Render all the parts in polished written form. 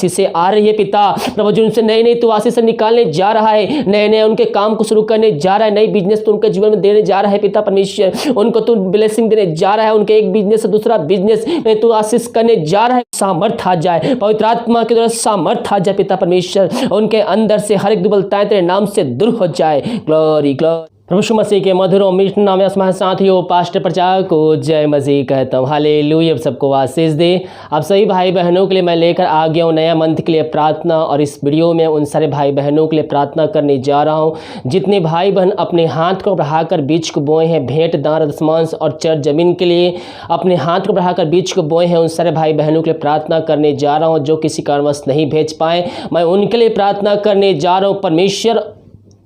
आशीषें आ रही है पिता प्रभु जी, उनसे नई नई तू आशीषें निकालने जा रहा है, नए नए उनके काम को शुरू करने जा रहा है, नई बिजनेस तो उनके जीवन में देने जा रहा है पिता परमेश्वर, उनको तू ब्लेसिंग देने जा रहा है, उनके एक बिजनेस से दूसरा बिजनेस में तू आशीष करने जा रहा है। सामर्थ आ जाए पवित्र आत्मा के द्वारा, सामर्थ आ जाए पिता परमेश्वर, उनके अंदर से हर एक दुर्बलताएं तेरे नाम से दूर हो जाए। Glory glory. प्रभु यीशु मसीह के मधुर और मीठ नाम में आसमान साथियों पास्टर प्रचारक को जय मसीह कहता हूँ। हालेलुया। सबको आशीष दे। आप सभी भाई बहनों के लिए मैं लेकर आ गया हूँ नया मंथ के लिए प्रार्थना, और इस वीडियो में उन सारे भाई बहनों के लिए प्रार्थना करने जा रहा हूँ जितने भाई बहन अपने हाथ को बढ़ाकर बीज को बोए हैं, भेंट दान दशमांश और चर जमीन के लिए अपने हाथ को बढ़ाकर बीज को बोए हैं, उन सारे भाई बहनों के लिए प्रार्थना करने जा रहा हूँ। जो किसी कारणवश नहीं भेज पाए, मैं उनके लिए प्रार्थना करने जा रहा हूँ। परमेश्वर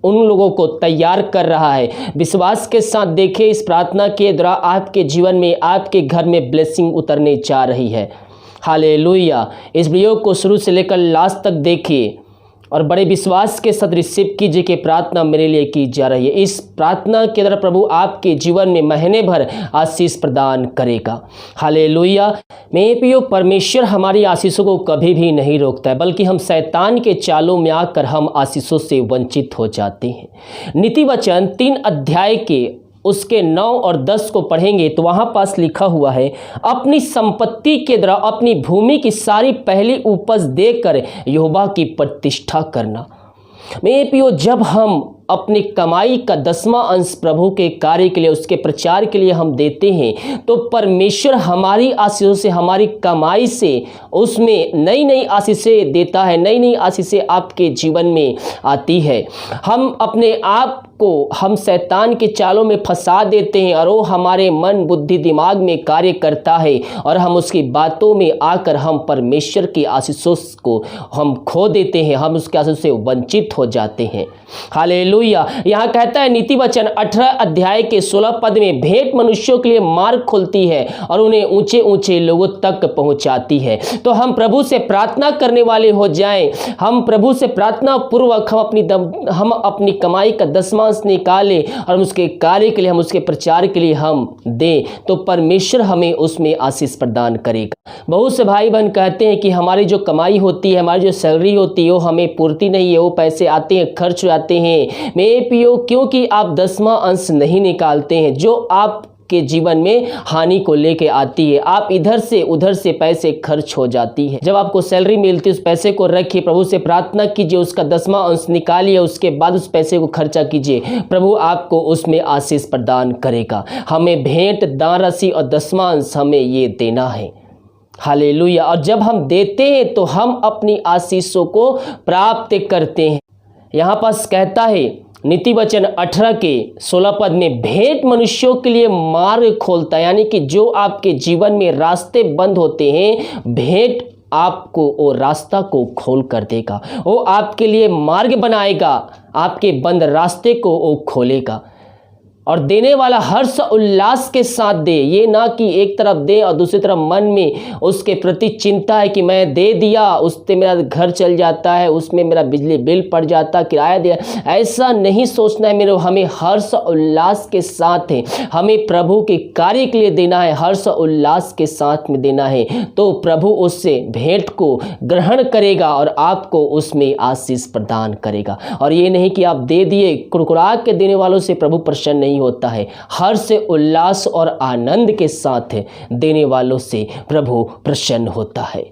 उन लोगों को तैयार कर रहा है। विश्वास के साथ देखिए, इस प्रार्थना के द्वारा आपके जीवन में, आपके घर में ब्लेसिंग उतरने जा रही है। हालेलुया। इस वीडियो को शुरू से लेकर लास्ट तक देखिए और बड़े विश्वास के साथ रिसीव कीजिए कि प्रार्थना मेरे लिए की जा रही है। इस प्रार्थना के द्वारा प्रभु आपके जीवन में महीने भर आशीष प्रदान करेगा। हालेलुया। मेरे प्रियो, परमेश्वर हमारी आशीषों को कभी भी नहीं रोकता है, बल्कि हम शैतान के चालों में आकर हम आशीषों से वंचित हो जाते हैं। नीति वचन 3 अध्याय के उसके 9 और 10 को पढ़ेंगे तो वहाँ पास लिखा हुआ है, अपनी संपत्ति के द्वारा अपनी भूमि की सारी पहली उपज देकर यहोवा की प्रतिष्ठा करना। मेरे प्रियो, जब हम अपनी कमाई का 10वां अंश प्रभु के कार्य के लिए, उसके प्रचार के लिए हम देते हैं, तो परमेश्वर हमारी आशीषों से, हमारी कमाई से उसमें नई नई आशीषें देता है, नई नई आशीषें आपके जीवन में आती है। हम अपने आप को हम शैतान के चालों में फंसा देते हैं और वो हमारे मन बुद्धि दिमाग में कार्य करता है और हम उसकी बातों में आकर हम परमेश्वर की आशीषों को हम खो देते हैं, हम उसके आशीषों से वंचित हो जाते हैं। हालेलुया। यहाँ कहता है नीति वचन 18 अध्याय के 16 पद में, भेंट मनुष्यों के लिए मार्ग खोलती है और उन्हें ऊंचे ऊंचे लोगों तक पहुंचाती है। तो हम प्रभु से प्रार्थना करने वाले हो जाएं, हम प्रभु से प्रार्थना पूर्वक हम अपनी कमाई का 10वां अंश निकालें और हम उसके कार्य के लिए, हम उसके प्रचार के लिए हम दें, तो परमेश्वर हमें उसमें आशीष प्रदान करेगा। बहुत से भाई बहन कहते हैं कि हमारी जो कमाई होती है, हमारी जो सैलरी होती है, वो हमें पूर्ति नहीं है, वो पैसे आते हैं खर्च हो जाते हैं। मेरे प्रियो, क्योंकि आप 10वां अंश नहीं निकालते हैं, जो आप के जीवन में हानि को लेके आती है। आप इधर से उधर से पैसे खर्च हो जाती है। जब आपको सैलरी मिलती है, उस पैसे को रखिए, प्रभु से प्रार्थना कीजिए, उसका 10वां अंश निकालिए, उसके बाद उस पैसे को खर्चा कीजिए, प्रभु आपको उसमें आशीष प्रदान करेगा। हमें भेंट दान राशि और 10वां अंश हमें ये देना है। हालेलुया। और जब हम देते हैं तो हम अपनी आशीषों को प्राप्त करते हैं। यहाँ पास कहता है नीति वचन 18 के 16 पद में, भेंट मनुष्यों के लिए मार्ग खोलता है, यानी कि जो आपके जीवन में रास्ते बंद होते हैं, भेंट आपको वो रास्ता को खोल कर देगा, वो आपके लिए मार्ग बनाएगा, आपके बंद रास्ते को वो खोलेगा। और देने वाला हर्ष उल्लास के साथ दे, ये ना कि एक तरफ दे और दूसरी तरफ मन में उसके प्रति चिंता है कि मैं दे दिया, उससे मेरा घर चल जाता है, उसमें मेरा बिजली बिल पड़ जाता, किराया दिया, ऐसा नहीं सोचना है मेरे। हमें हर्ष उल्लास के साथ है, हमें प्रभु के कार्य के लिए देना है, हर्ष उल्लास के साथ में देना है, तो प्रभु उससे भेंट को ग्रहण करेगा और आपको उसमें आशीष प्रदान करेगा। और ये नहीं कि आप दे दिए, कुड़कुड़ा के देने वालों से प्रभु प्रसन्न नहीं होता है। हर्ष उल्लास और आनंद के साथ देने वालों से प्रभु प्रसन्न होता है।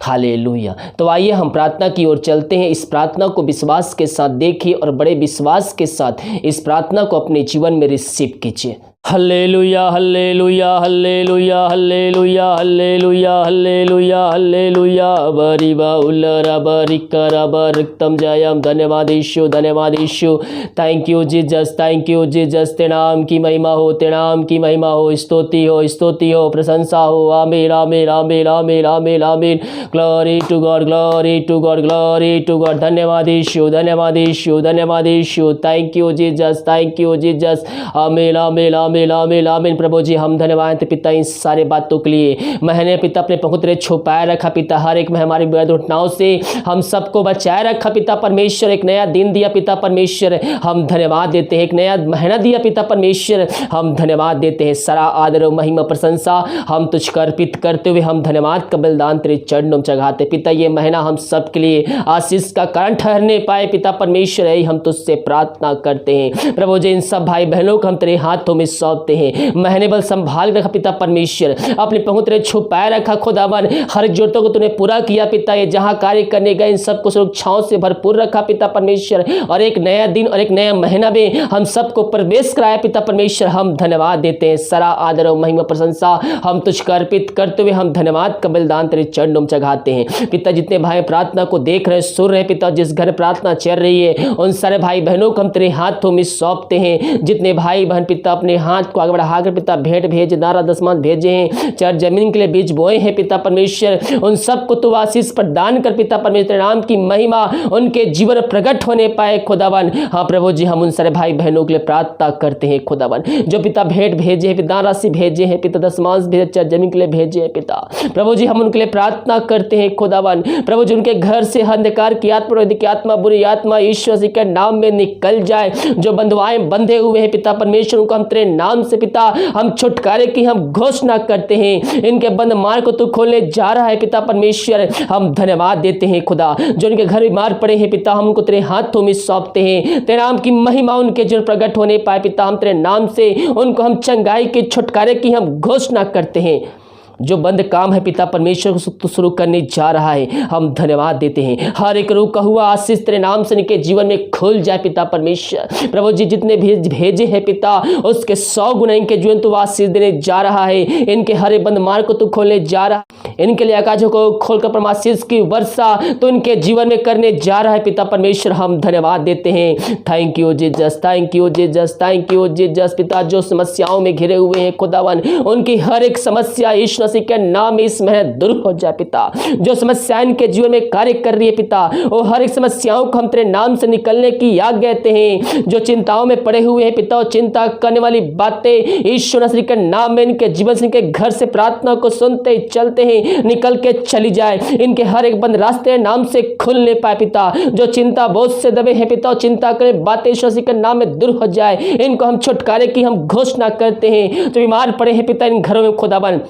हालेलुया। तो आइए हम प्रार्थना की ओर चलते हैं। इस प्रार्थना को विश्वास के साथ देखिए और बड़े विश्वास के साथ इस प्रार्थना को अपने जीवन में रिसीव कीजिए। Hallelujah hallelujah hallelujah hallelujah hallelujah hallelujah hallelujah बरिबा उल्लरा बरिकरा बरक्तम जयम। धन्यवाद यीशु, धन्यवाद यीशु। Thank you Jesus, thank you Jesus. तेरे नाम की महिमा हो, तेरे नाम की महिमा हो, स्तुति हो, प्रशंसा हो। आमीन आमीन आमीन आमीन आमीन आमीन। Glory to God, glory to God, glory to God. धन्यवाद यीशु, धन्यवाद यीशु, धन्यवाद यीशु। Thank you Jesus, thank you Jesus. आमीन आमीन आमीन आमीन आमीन। प्रभु जी हम धन्यवाद देते पिता इन सारे बातों के लिए। मैंने पिता अपने पवित्र छुपाए रखा पिता, हर एक में हमारी दुर्घटनाओं से हम सबको बचाए रखा पिता परमेश्वर। एक नया दिन दिया पिता परमेश्वर, हम धन्यवाद देते हैं। एक नया महीना दिया पिता परमेश्वर, हम धन्यवाद देते हैं। सारा आदर और महिमा प्रशंसा हम तुझको अर्पित करते हुए हम धन्यवाद का बलिदान तेरे चरणों में चढ़ाते पिता। ये महीना हम सब के लिए आशीष का कारण ठहरने पाए पिता परमेश्वर, यही हम तुझसे प्रार्थना करते हैं। प्रभु जी इन सब भाई बहनों को हम तेरे हाथों में सौंपते हैं। महीने बल संभाल रखा पिता परमेश्वर, अपने पवित्र छुपाए रखा खुदावन। हर जरूरतों को तूने पूरा किया पिता। ये जहां कार्य करने गए इन सबको सुरक्षाओं से भरपूर रखा पिता परमेश्वर, और एक नया दिन और एक नया महीना में हम सबको प्रवेश कराया पिता परमेश्वर। हम धन्यवाद देते हैं। सारा आदर और महिमा प्रशंसा हम तुझको अर्पित करते हुए हम धन्यवाद का बलिदान तेरे चरणों में चढ़ाते हैं पिता। जितने भाई प्रार्थना को देख रहे सुन रहे पिता, जिस घर प्रार्थना चल रही है उन सारे भाई बहनों को हम तेरे हाथों में सौंपते हैं। जितने भाई बहन पिता अपने हाथ को आगे बढ़ाकर पिता भेंट भेज नारा दसमान भेजे हैं, चार जमीन के लिए बीज बोए हैं पिता परमेश्वर, उन सबको तू आशीष प्रदान कर पिता परमेश्वर। नाम की महिमा उनके जीवन प्रकट होने पाए खुदावन। हाँ प्रभु जी हम उन सारे भाई बहनों के लिए प्रार्थना करते हैं खुदावन, जो पिता भेंट भेजे हैं पिता, राशि भेजे हैं पिता, दशमांश भेजे, चार जमीन के लिए भेजे हैं पिता। प्रभु जी हम उनके लिए प्रार्थना करते हैं खुदावन। प्रभु जी उनके घर से अंधकार की आत्मा बुरी आत्मा ईश्वर जी के नाम में निकल जाए। जो बंधुआएं बंधे हुए हैं पिता परमेश्वर उनको हम तेरे नाम से पिता हम छुटकारे की हम घोषणा करते हैं। इनके बंद मार्ग को तू खोलने जा रहा है पिता परमेश्वर, हम धन्यवाद देते हैं खुदा। जो उनके घर बीमार पड़े हैं पिता हम उनको तेरे हाथों में सौंपते हैं। तेरे नाम की महिमा उनके जीवन प्रकट होने पाए पिता, हम तेरे नाम से उनको हम चंगाई के छुटकारे की हम घोषणा करते हैं। जो बंद काम है पिता परमेश्वर को शुरू करने जा रहा है, हम धन्यवाद देते हैं। हर एक रुका हुआ आशीष तेरे नाम से इनके जीवन में खुल जाए पिता परमेश्वर। प्रभु जी जितने भेजे हैं पिता उसके 100 गुना इनके जीवन तू आशीष देने जा रहा है। इनके हरे बंद मार्ग को तू खोलने जा रहा है। इनके लिए आकाशों को खोलकर परमाशीष की वर्षा तो इनके जीवन में करने जा रहा है पिता परमेश्वर, हम धन्यवाद देते हैं। Thank you Jesus, thank you Jesus, thank you Jesus पिता। जो समस्याओं में घिरे हुए हैं खुदावन, उनकी हर एक समस्या ईश्वर के नाम में इस महीने दूर हो जाए पिता। जो समस्याएं इनके जीवन में कार्य कर रही है पिता, वो हर एक समस्याओं को हम तेरे नाम से निकलने की आज्ञा देते हैं। जो चिंताओं में पड़े हुए हैं पिता, चिंता करने वाली बातें ईश्वर मसीह के नाम में इनके जीवन से इनके घर से प्रार्थना को सुनते चलते हैं निकल के चली जाए। इनके हर एक बंद रास्ते नाम से खुलने पाए पिता। जो चिंता बोझ से दबे हैं पिता, चिंता करे बातें ईश्वर मसीह के नाम में दूर हो जाए। इनको हम छुटकारे की हम घोषणा करते हैं। जो बीमार पड़े हैं पिता इन घरों में खुदावन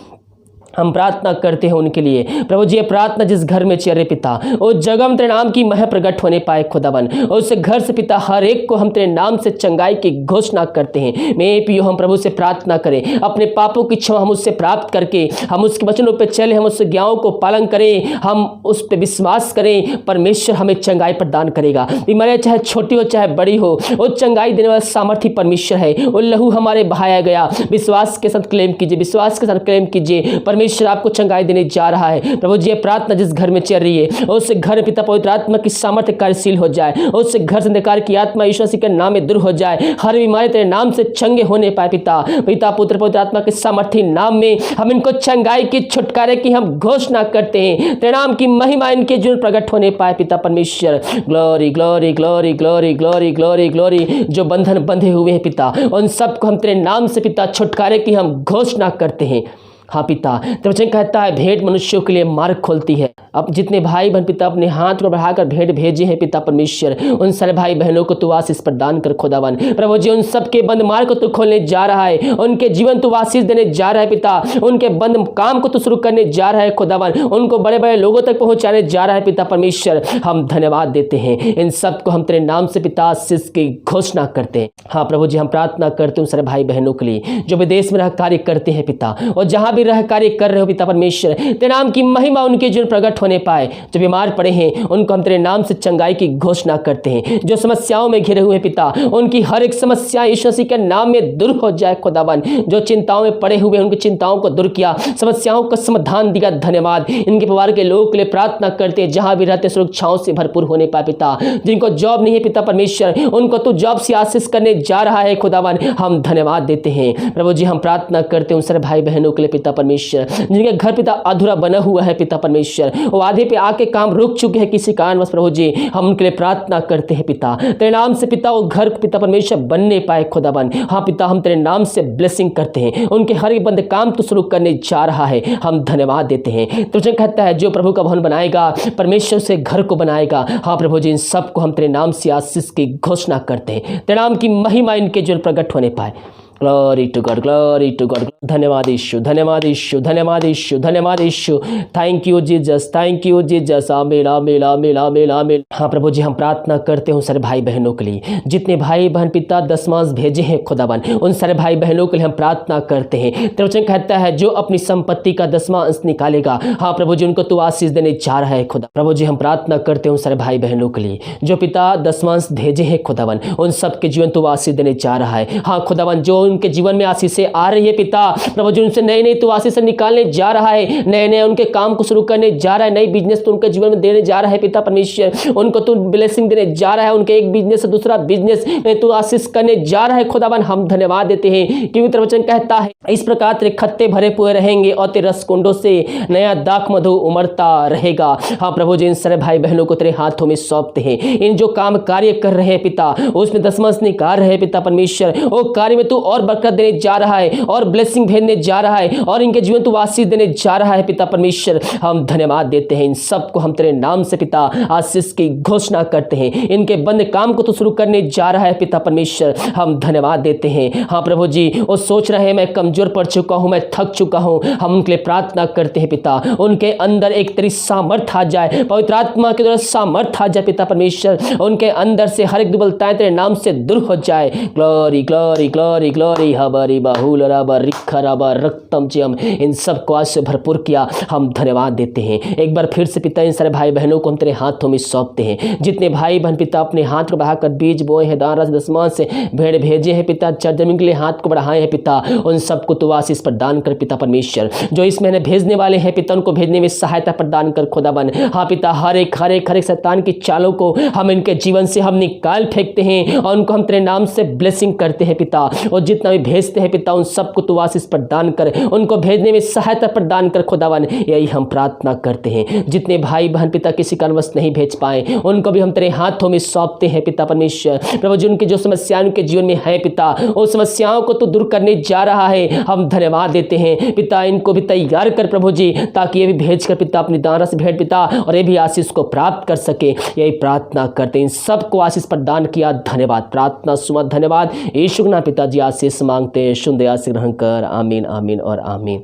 हम प्रार्थना करते हैं उनके लिए। प्रभु जी ये प्रार्थना जिस घर में चल रहे पिता उस जगह में तेरे नाम की मह प्रकट होने पाए खुदावन। उस घर से पिता हर एक को हम तेरे नाम से चंगाई की घोषणा करते हैं। मैं पियो हम प्रभु से प्रार्थना करें, अपने पापों की क्षमा हम उससे प्राप्त करके हम उसके वचनों पर चले, हम उस ज्ञाओं को पालन करें, हम उस पर विश्वास करें। परमेश्वर हमें चंगाई प्रदान करेगा। बीमारियां चाहे छोटी हो चाहे बड़ी हो, वो चंगाई देने वाला सामर्थ्य परमेश्वर है। वो लहू हमारे बहाया गया, विश्वास के साथ क्लेम कीजिए, विश्वास के साथ क्लेम कीजिए। परमेश्वर आपको चंगाई देने जा रहा है। प्रभु जी ये प्रार्थना जिस घर में चल रही है उस घर में पिता पवित्र आत्मा की सामर्थ्य कार्यशील हो जाए। उस घर से अंधकार की आत्मा ईश्वर मसीह के नाम में दूर हो जाए। हर बीमारी तेरे नाम से चंगे होने पाए पिता। पिता पुत्र पवित्र आत्मा के सामर्थ्य नाम में हम इनको चंगाई की छुटकारे की हम घोषणा करते हैं। तेरे नाम की महिमा इनके जीवन प्रकट होने पाए पिता परमेश्वर। Glory glory glory glory glory glory glory. जो बंधन बंधे हुए हैं पिता उन सबको हम तेरे नाम से पिता छुटकारे की हम घोषणा करते हैं। हाँ पिता तेरा वचन कहता है भेंट मनुष्यों के लिए मार्ग खोलती है। अब जितने भाई बहन पिता अपने हाथ को बढ़ाकर भेंट भेजे हैं पिता परमेश्वर, उन सारे भाई बहनों को तू आशीष प्रदान कर खुदावन। प्रभु जी उन सबके बंद मार्ग को तू खोलने जा रहा है, उनके जीवन तू आशीष देने जा रहा है पिता। उनके बंद काम को तू शुरू करने जा रहा है खुदावन, उनको बड़े बड़े लोगों तक पहुंचाने जा रहा है पिता परमेश्वर। हम धन्यवाद देते हैं। इन सबको हम तेरे नाम से पिता आशीष की घोषणा करते हैं। हाँ प्रभु जी हम प्रार्थना करते हैं उन सारे भाई बहनों के लिए जो विदेश में रह कार्य करते हैं पिता, और जहां रह कार्य कर रहे हो पिता परमेश्वर, तेरे नाम की महिमा उनके जीवन प्रकट होने पाए। जो बीमार पड़े हैं उनको हम तेरे नाम से चंगाई की घोषणा करते हैं। जो समस्याओं में घिरे हुए पिता उनकी हर एक समस्या यीशु मसीह के नाम में दूर हो जाए खुदावन। जो चिंताओं में पड़े हुए उनकी चिंताओं को दूर किया, समस्याओं का समाधान दिया, धन्यवाद। इनके परिवार के लोगों के लिए प्रार्थना करते हैं जहां भी रहते सुरक्षाओं से भरपूर होने पाए पिता। जिनको जॉब नहीं है पिता परमेश्वर उनको तू जॉब से आशीष करने जा रहा है खुदावन, हम धन्यवाद देते हैं। प्रभु जी हम प्रार्थना करते हैं उन सारे भाई बहनों के लिए पिता परमेश्वर जिनके घर पिता अधूरा बना हुआ है पिता परमेश्वर, वो आधे पे आके काम रुक चुके हैं किसी कारणवश प्रभु जी, हम उनके लिए प्रार्थना करते हैं पिता, तेरे नाम से पिता वो घर पिता परमेश्वर बनने पाए खुदावन। हाँ पिता, हम तेरे नाम से ब्लेसिंग करते हैं, उनके हर एक बंद काम तो शुरू करने जा रहा है, हम धन्यवाद देते हैं। तुझे कहता है जो प्रभु का भवन बनाएगा परमेश्वर से घर को बनाएगा। हाँ प्रभु जी, इन सबको हम तेरे नाम से आशीष की घोषणा करते हैं, तेरे नाम की महिमा इनके जो प्रकट होने पाए। Glory to God, glory to God. धन्यवाद यीशु, धन्यवाद यीशु, धन्यवाद यीशु, धन्यवाद यीशु। Thank you Jesus, thank you Jesus. आमीन, आमीन, आमीन, आमीन, आमीन। हाँ प्रभु जी, हम प्रार्थना करते हैं सारे भाई बहनों के लिए, जितने भाई बहन पिता दशमांश भेजे हैं खुदावन, उन सारे भाई बहनों के लिए हम प्रार्थना करते हैं। तेरा वचन कहता है जो अपनी संपत्ति का 10वां अंश निकालेगा, हाँ प्रभु जी, उनको तू आशीष देने जा रहा है खुदा। प्रभु जी, हम प्रार्थना करते हैं उन सारे भाई बहनों के लिए जो पिता 10वां अंश भेजे हैं खुदावन, उन सबके जीवन तू आशीष देने जा रहा है। हाँ खुदावन, जो उनके जीवन में आशीषें आ रही है पिता प्रभु जी, उनसे नई नई तो आशीषें निकालने जा रहा है, नए नए उनके काम को शुरू करने जा रहा है, नई बिजनेस तो उनके जीवन में देने जा रहा है पिता परमेश्वर, उनको तू ब्लेसिंग देने जा रहा है, उनके एक बिजनेस से दूसरा बिजनेस में तू आशीष करने जा रहा है खुदावन। हम धन्यवाद देते हैं क्योंकि तेरा वचन कहता है इस प्रकार तेरे खत्ते भरे हुए रहेंगे और तेरे रसकुंडों से नया दाख मधु उमड़ता रहेगा। हाँ प्रभु जी, इन सारे भाई बहनों को तेरे हाथों में सौंपते हैं, इन जो काम कार्य कर रहे हैं पिता उसमें 10वां अंश निकाल रहे हैं पिता परमेश्वर, वो कार्य में तू और बरकत देने जा रहा है और ब्लेसिंग भेजने जा रहा है और इनके जीवन तू आशीष देने जा रहा है पिता परमेश्वर। हम धन्यवाद देते हैं, इन सबको हम तेरे नाम से पिता आशीष की घोषणा करते हैं, इनके बंद काम को तो शुरू करने जा रहा है पिता परमेश्वर। हम धन्यवाद देते हैं। हाँ प्रभु जी, वो सोच रहे हैं मैं कमजोर पड़ चुका हूं, मैं थक चुका हूं, हम उनके लिए प्रार्थना करते हैं पिता, उनके अंदर एक तेरी सामर्थ आ जाए, पवित्र आत्मा के द्वारा सामर्थ आ जाए पिता परमेश्वर, उनके अंदर से हर एक दुर्बलताएं तेरे नाम से दूर हो जाए। ग्लोरी ग्लोरी ग्लोरी ग्लोरी हबरी बाहुल रबर रिखा रबर रक्तम जम, इन सबको आज से भरपूर किया, हम धन्यवाद देते हैं। एक बार फिर से पिता इन सारे भाई बहनों को हम तेरे हाथों में सौंपते हैं, जितने भाई बहन पिता अपने हाथ को बढ़ाकर बीज बोए हैं, दान राशि 10वां से भेड़ भेजे हैं पिता, जमीन के लिए हाथ को बढ़ाए हैं पिता, उन सबको तू आशीष प्रदान कर पिता परमेश्वर। जो इस महीने भेजने वाले हैं पिता उनको भेजने में सहायता प्रदान कर खुदावन। हाँ पिता, हर एक शैतान की चालों को हम इनके जीवन से हम निकाल फेंकते हैं और उनको हम तेरे नाम से ब्लेसिंग करते हैं पिता, और जितना भी भेजते हैं पिता उन सबको तू आशीष प्रदान कर, उनको भेजने में सहायता प्रदान कर खुदावन। यही हम प्रार्थना करते हैं। जितने भाई बहन पिता किसी कारणवश नहीं भेज पाए उनको भी हम तेरे हाथों में सौंपते हैं पिता परमेश्वर। प्रभु जी, उनकी जो समस्याएं उनके जीवन में है पिता, उन समस्याओं को तो दूर करने जा रहा है, हम धन्यवाद देते हैं पिता। इनको भी तैयार कर प्रभु जी, ताकि ये भी भेज कर पिता अपनी दान राशि भेंट पिता और ये भी आशीष को प्राप्त कर सके। यही प्रार्थना करते हैं, इन सबको आशीष प्रदान किया, धन्यवाद। प्रार्थना सुना, धन्यवाद यीशु के नाम पिताजी आशीष मांगते हैं, शुद्ध आशीष ग्रहण कर। आमीन, आमीन और आमीन।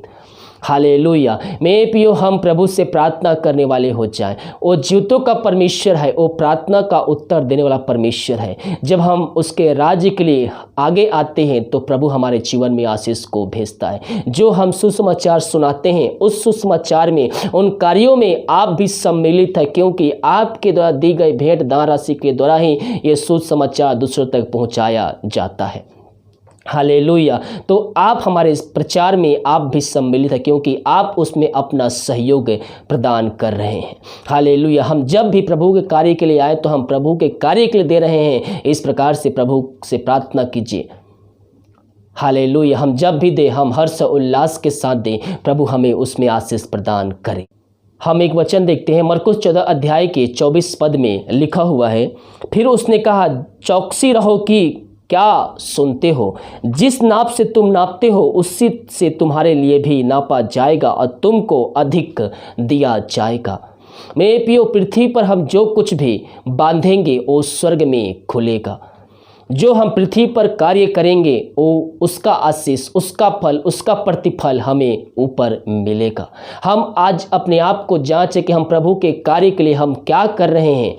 हालेलुया। मेरे प्रियो, हम प्रभु से प्रार्थना करने वाले हो जाएं। वो जीवतों का परमेश्वर है, वो प्रार्थना का उत्तर देने वाला परमेश्वर है। जब हम उसके राज्य के लिए आगे आते हैं तो प्रभु हमारे जीवन में आशीष को भेजता है। जो हम सुसमाचार सुनाते हैं उस सुसमाचार में, उन कार्यों में आप भी सम्मिलित है, क्योंकि आपके द्वारा दी गई भेंट दान राशि के द्वारा ही ये सुसमाचार दूसरों तक पहुँचाया जाता है। हालेलुया। तो आप हमारे इस प्रचार में आप भी सम्मिलित है, क्योंकि आप उसमें अपना सहयोग प्रदान कर रहे हैं। हालेलुया। हम जब भी प्रभु के कार्य के लिए आए तो हम प्रभु के कार्य के लिए दे रहे हैं। इस प्रकार से प्रभु से प्रार्थना कीजिए। हालेलुया। हम जब भी दें हम हर्ष उल्लास के साथ दें, प्रभु हमें उसमें आशीष प्रदान करे। हम एक वचन देखते हैं मरकुस 14 अध्याय के 24 पद में लिखा हुआ है, फिर उसने कहा चौकसी रहो कि क्या सुनते हो, जिस नाप से तुम नापते हो उसी से तुम्हारे लिए भी नापा जाएगा और तुमको अधिक दिया जाएगा। मेरे प्रियो, पृथ्वी पर हम जो कुछ भी बांधेंगे वो स्वर्ग में खुलेगा। जो हम पृथ्वी पर कार्य करेंगे वो उसका आशीष, उसका फल, उसका प्रतिफल हमें ऊपर मिलेगा। हम आज अपने आप को जांचें कि हम प्रभु के कार्य के लिए हम क्या कर रहे हैं।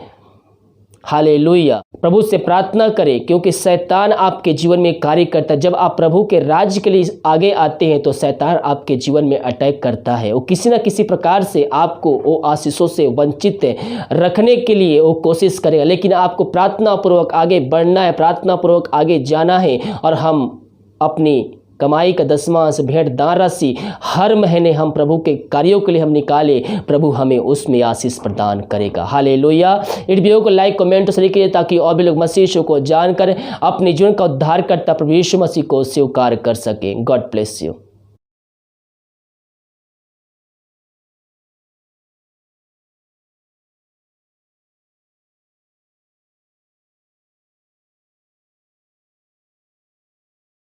हालेलुया। प्रभु से प्रार्थना करें, क्योंकि शैतान आपके जीवन में कार्य करता है। जब आप प्रभु के राज्य के लिए आगे आते हैं तो शैतान आपके जीवन में अटैक करता है। वो किसी न किसी प्रकार से आपको वो आशीषों से वंचित रखने के लिए वो कोशिश करेगा, लेकिन आपको प्रार्थना पूर्वक आगे बढ़ना है, प्रार्थना पूर्वक आगे जाना है। और हम अपनी कमाई का 10वां अंश भेंट दान राशि हर महीने हम प्रभु के कार्यों के लिए हम निकाले, प्रभु हमें उसमें आशीष प्रदान करेगा। हालेलुया। इस वीडियो को लाइक कमेंट शेयर कीजिए, ताकि और भी लोग मसीह यीशु को जानकर अपने जीवन का उद्धार करता प्रभु यीशु मसीह को स्वीकार कर सकें। God bless you.